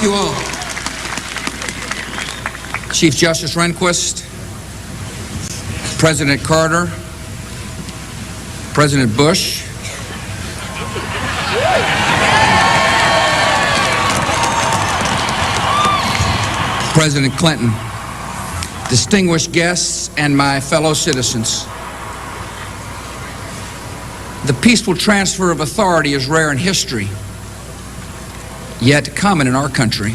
Thank you all. Chief Justice Rehnquist, President Carter, President Bush, President Clinton, distinguished guests, and my fellow citizens. The peaceful transfer of authority is rare in history, yet common in our country.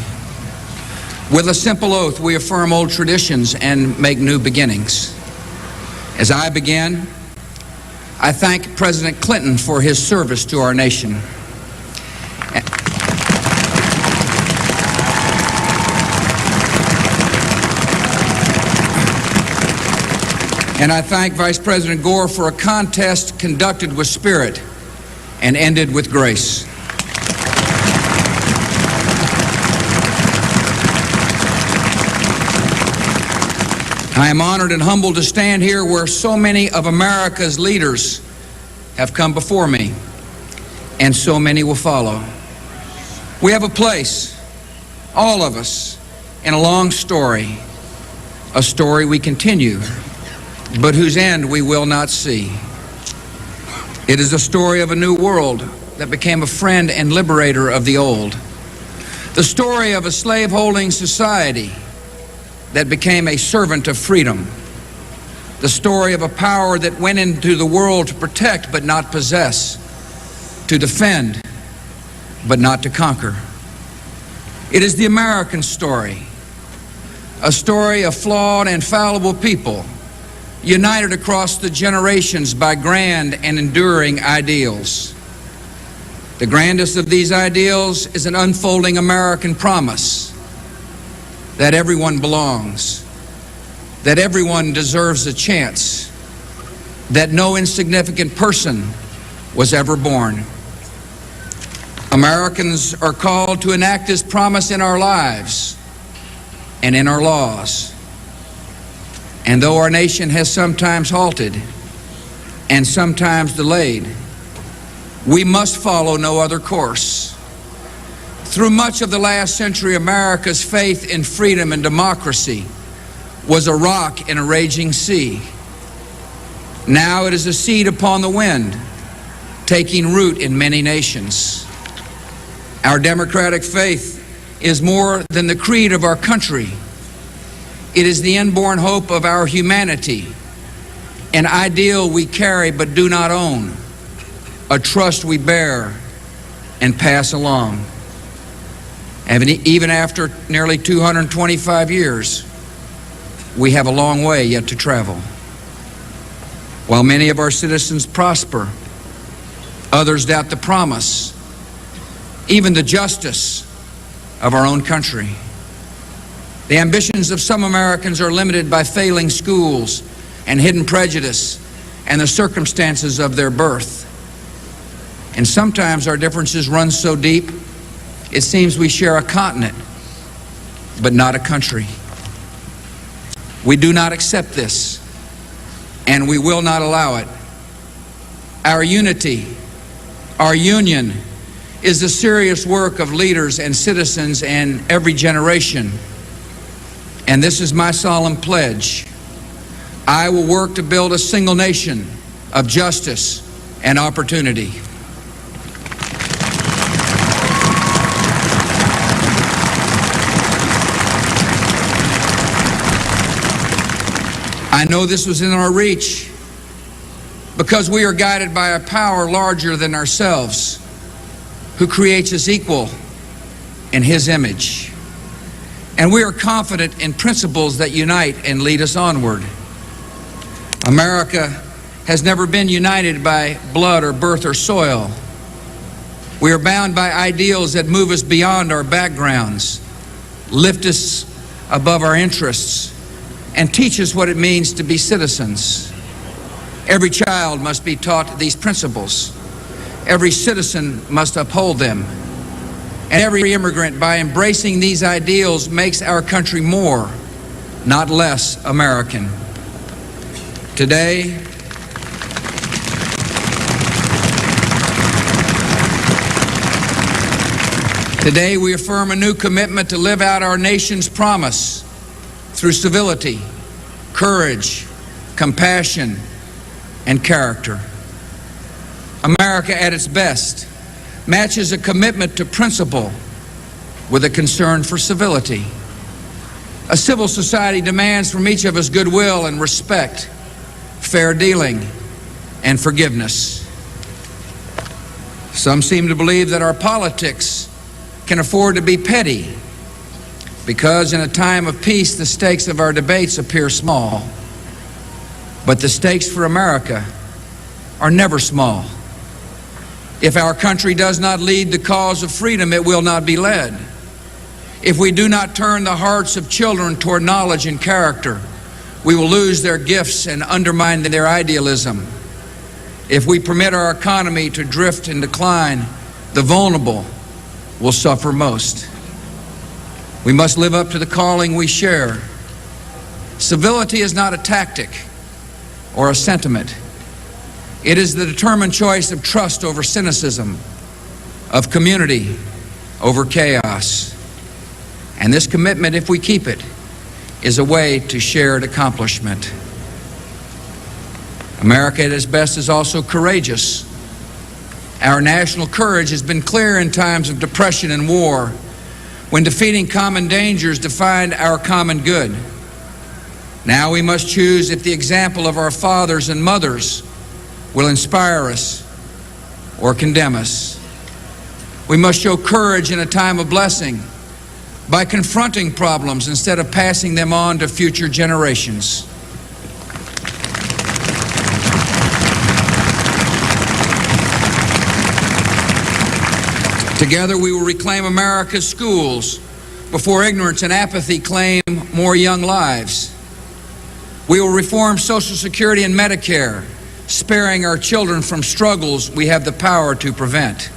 With a simple oath, we affirm old traditions and make new beginnings. As I begin, I thank President Clinton for his service to our nation. And I thank Vice President Gore for a contest conducted with spirit and ended with grace. I am honored and humbled to stand here where so many of America's leaders have come before me, and so many will follow. We have a place, all of us, in a long story, a story we continue, but whose end we will not see. It is a story of a new world that became a friend and liberator of the old. The story of a slave-holding society that became a servant of freedom. The story of a power that went into the world to protect but not possess, to defend but not to conquer. It is the American story, a story of flawed and fallible people united across the generations by grand and enduring ideals. The grandest of these ideals is an unfolding American promise that everyone belongs, that everyone deserves a chance, that no insignificant person was ever born. Americans are called to enact this promise in our lives and in our laws. And though our nation has sometimes halted and sometimes delayed, we must follow no other course. Through much of the last century, America's faith in freedom and democracy was a rock in a raging sea. Now it is a seed upon the wind, taking root in many nations. Our democratic faith is more than the creed of our country. It is the inborn hope of our humanity, an ideal we carry but do not own, a trust we bear and pass along. And even after nearly 225 years, we have a long way yet to travel. While many of our citizens prosper, others doubt the promise, even the justice of our own country. The ambitions of some Americans are limited by failing schools and hidden prejudice and the circumstances of their birth. And sometimes our differences run so deep, it seems we share a continent, but not a country. We do not accept this, and we will not allow it. Our unity, our union, is the serious work of leaders and citizens in every generation. And this is my solemn pledge. I will work to build a single nation of justice and opportunity. I know this was in our reach because we are guided by a power larger than ourselves, who creates us equal in His image. And we are confident in principles that unite and lead us onward. America has never been united by blood or birth or soil. We are bound by ideals that move us beyond our backgrounds, lift us above our interests, and teach us what it means to be citizens. Every child must be taught these principles. Every citizen must uphold them. And every immigrant, by embracing these ideals, makes our country more, not less, American. Today, Today we affirm a new commitment to live out our nation's promise through civility, courage, compassion, and character. America at its best matches a commitment to principle with a concern for civility. A civil society demands from each of us goodwill and respect, fair dealing, and forgiveness. Some seem to believe that our politics can afford to be petty because in a time of peace the stakes of our debates appear small. But the stakes for America are never small. If our country does not lead the cause of freedom, it will not be led. If we do not turn the hearts of children toward knowledge and character, we will lose their gifts and undermine their idealism. If we permit our economy to drift and decline, the vulnerable will suffer most. We must live up to the calling we share. Civility is not a tactic or a sentiment. It is the determined choice of trust over cynicism, of community over chaos. And this commitment, if we keep it, is a way to shared accomplishment. America at its best is also courageous. Our national courage has been clear in times of depression and war, when defeating common dangers defined our common good. Now we must choose if the example of our fathers and mothers will inspire us or condemn us. We must show courage in a time of blessing by confronting problems instead of passing them on to future generations. Together we will reclaim America's schools before ignorance and apathy claim more young lives. We will reform Social Security and Medicare, sparing our children from struggles we have the power to prevent.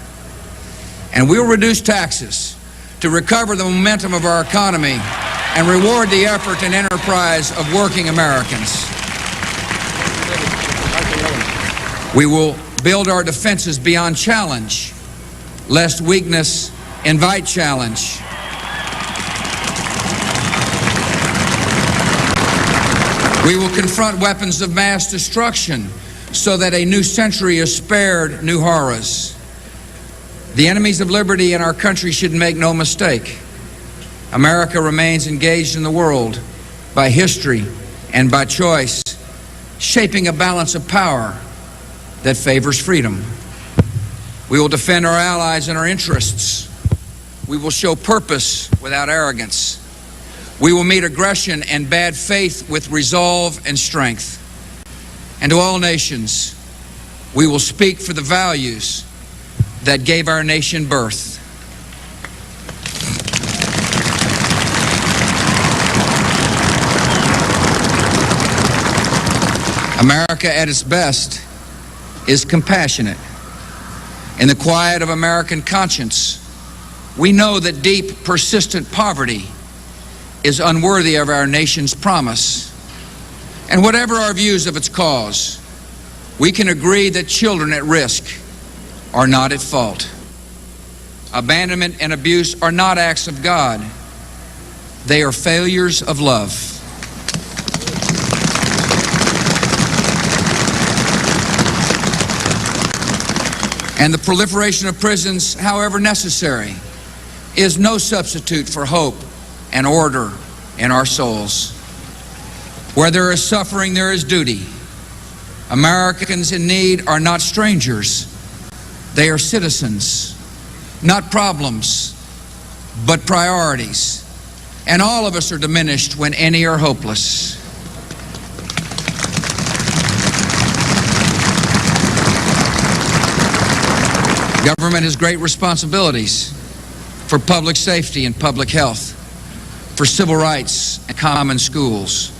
And we will reduce taxes to recover the momentum of our economy and reward the effort and enterprise of working Americans. We will build our defenses beyond challenge, lest weakness invite challenge. We will confront weapons of mass destruction so that a new century is spared new horrors. The enemies of liberty in our country should make no mistake. America remains engaged in the world by history and by choice, shaping a balance of power that favors freedom. We will defend our allies and our interests. We will show purpose without arrogance. We will meet aggression and bad faith with resolve and strength. And to all nations, we will speak for the values that gave our nation birth. America at its best is compassionate. In the quiet of American conscience, we know that deep, persistent poverty is unworthy of our nation's promise. And whatever our views of its cause, we can agree that children at risk are not at fault. Abandonment and abuse are not acts of God. They are failures of love. And the proliferation of prisons, however necessary, is no substitute for hope and order in our souls. Where there is suffering, there is duty. Americans in need are not strangers. They are citizens, not problems, but priorities. And all of us are diminished when any are hopeless. Government has great responsibilities for public safety and public health, for civil rights and common schools.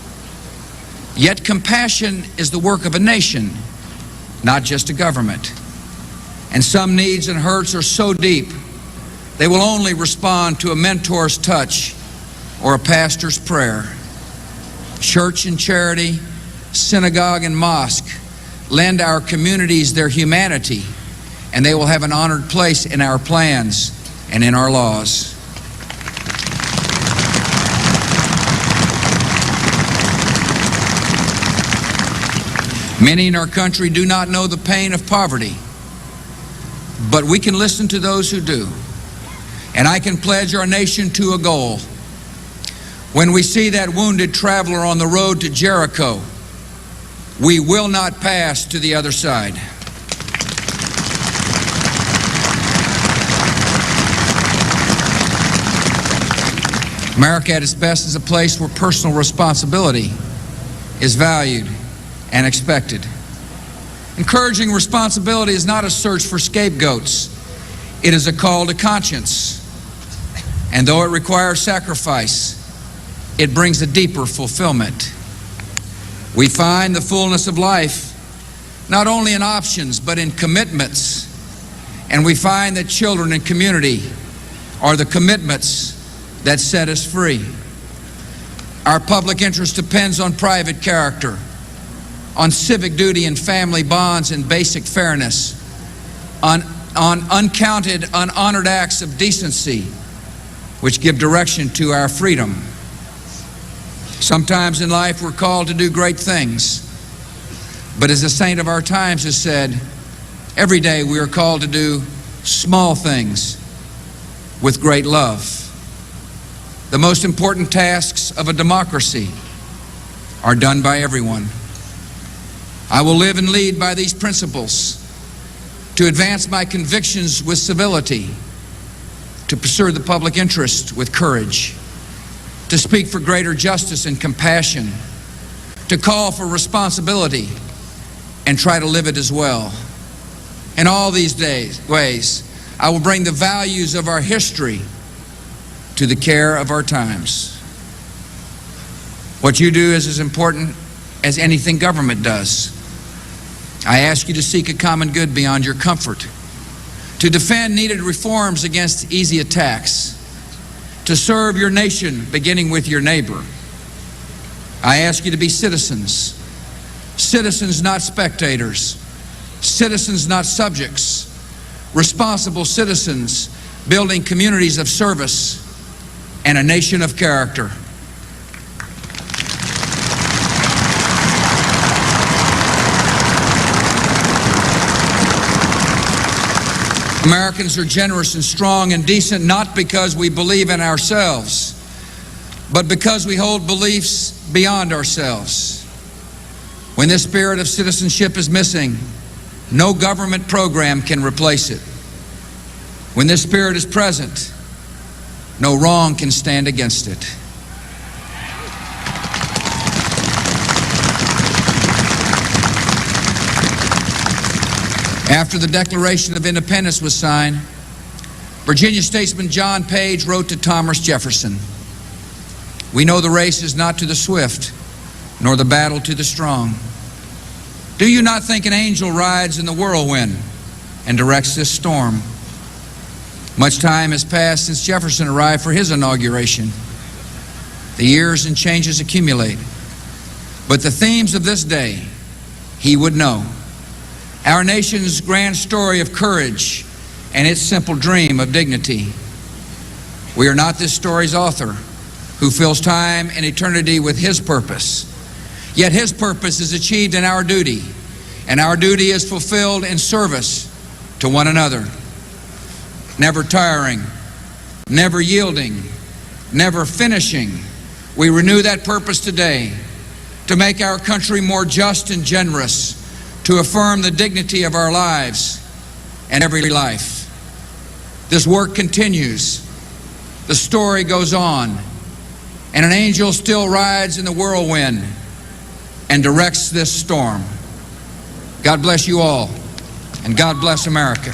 Yet compassion is the work of a nation, not just a government. And some needs and hurts are so deep, they will only respond to a mentor's touch or a pastor's prayer. Church and charity, synagogue and mosque lend our communities their humanity, and they will have an honored place in our plans and in our laws. Many in our country do not know the pain of poverty, but we can listen to those who do. And I can pledge our nation to a goal. When we see that wounded traveler on the road to Jericho, we will not pass to the other side. America at its best is a place where personal responsibility is valued and expected. Encouraging responsibility is not a search for scapegoats. It is a call to conscience. And though it requires sacrifice, it brings a deeper fulfillment. We find the fullness of life not only in options, but in commitments. And we find that children and community are the commitments that set us free. Our public interest depends on private character, on civic duty and family bonds and basic fairness, on uncounted, unhonored acts of decency, which give direction to our freedom. Sometimes in life we're called to do great things, but as a saint of our times has said, every day we are called to do small things with great love. The most important tasks of a democracy are done by everyone. I will live and lead by these principles, to advance my convictions with civility, to pursue the public interest with courage, to speak for greater justice and compassion, to call for responsibility and try to live it as well. In all these ways, I will bring the values of our history to the care of our times. What you do is as important as anything government does. I ask you to seek a common good beyond your comfort, to defend needed reforms against easy attacks, to serve your nation beginning with your neighbor. I ask you to be citizens, citizens not spectators, citizens not subjects, responsible citizens building communities of service and a nation of character. Americans are generous and strong and decent not because we believe in ourselves, but because we hold beliefs beyond ourselves. When this spirit of citizenship is missing, no government program can replace it. When this spirit is present, no wrong can stand against it. After the Declaration of Independence was signed, Virginia statesman John Page wrote to Thomas Jefferson, "We know the race is not to the swift, nor the battle to the strong. Do you not think an angel rides in the whirlwind and directs this storm?" Much time has passed since Jefferson arrived for his inauguration. The years and changes accumulate, but the themes of this day he would know. Our nation's grand story of courage and its simple dream of dignity. We are not this story's author, who fills time and eternity with his purpose. Yet his purpose is achieved in our duty, and our duty is fulfilled in service to one another. Never tiring, never yielding, never finishing, we renew that purpose today to make our country more just and generous, to affirm the dignity of our lives and every life. This work continues. The story goes on, and an angel still rides in the whirlwind and directs this storm. God bless you all, and God bless America.